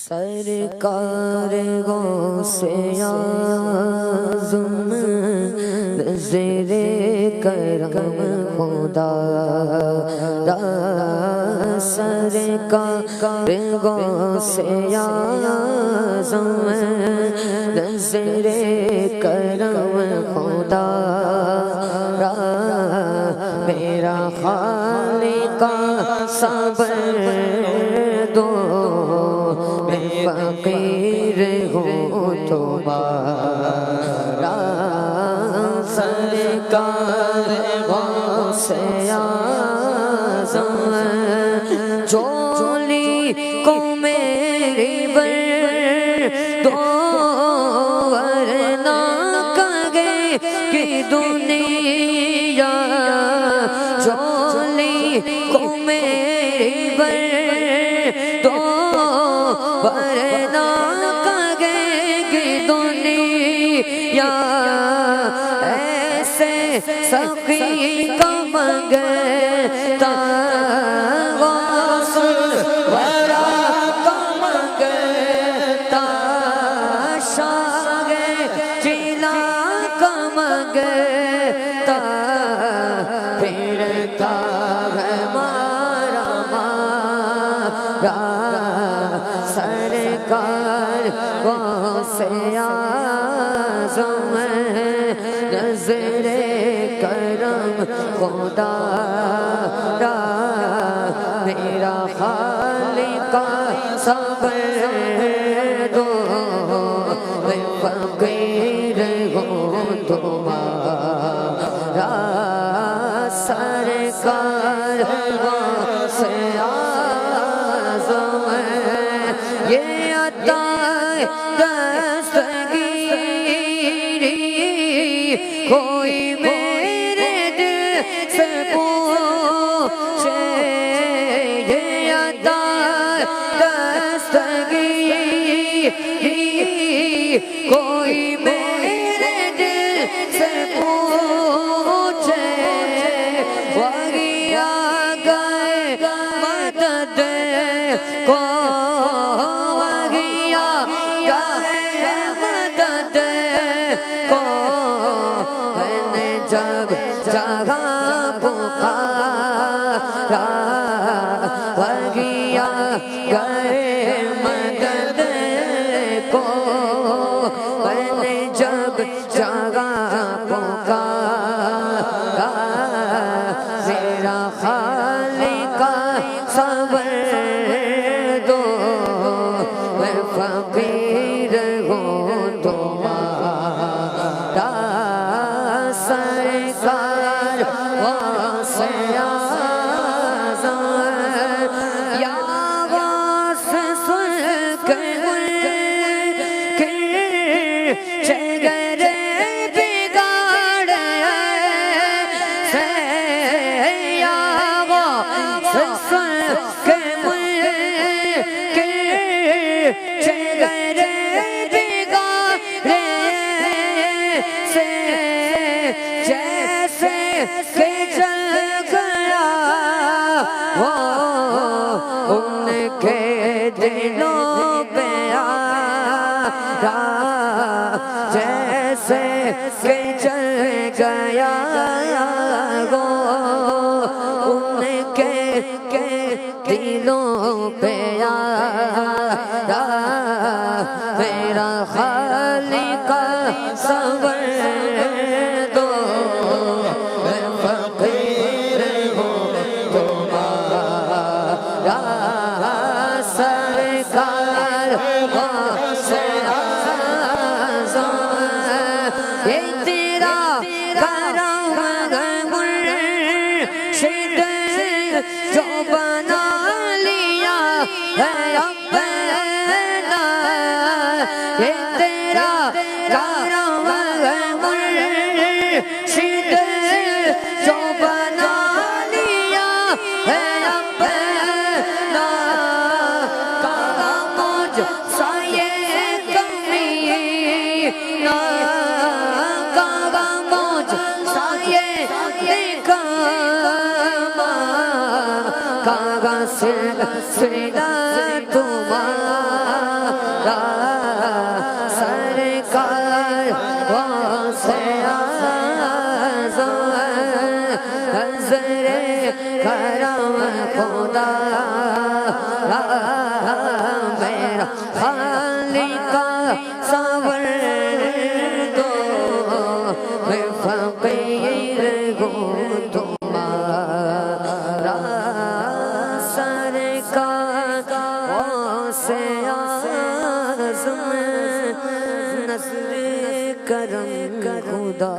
سرکار غوث اعظم نظر کرم خدا را سرکار غوث اعظم نظر کرم خدا را میرا خالق صبر دو فقیر ہوں تمہارا سرکار غوث اعظم چولی کو میری بر دو ورنہ کگے کی دنیا چولی کو میری بر دو ورنہ کگے کی دنیا ایسے سخی کا منگتا غوث ورا کا منگتا شاہ چلا کا منگتا پھرتا ہے مارا مارا سرکار غوث اعظم نظر کرم خدا را میرا خالق صبر دو میں فقیر ہوں تمہارا سرکار غوث اعظم یہ عطا دستگیری کوئی میرے دل سے پوچھے یہ عطا دستگیری کوئی میرے دل سے پوچھے وہی آ گئے مدد کو جب جگہ پکارا وہی آ گئے مدد کو میں نے جب جگہ پکارا میرا خالق صبر دو میں فقیر ہوں تمہارا سرکار غوث اعظم یا غوث سن کے چگر بگاڑے سے یا غوث سن کے چگر بگاڑے سے جیسے کہ چل گیا وہ ان کے دلوں پہ آیا جیسے کہ چل گیا وہ ان کے دلوں پہ آیا میرا خالق صبر دو میں فقیر ہوں تمہارا سرکار غوث اعظم یہ تیرا کرم ہے مرشد جو بنا لیا ہے اپنا یہ تیرا کرم ہے مرشد جو بنا لیا ہے اپنا کہا مجھ سا یہ کمی نہ کہا مجھ سا یہ کما کہا سلسلہ تمہارا زر کرم خدا میرا خالق صبر دو میں فقیر ہوں تمہارا سرکار غوث اعظم نصر کرم خدا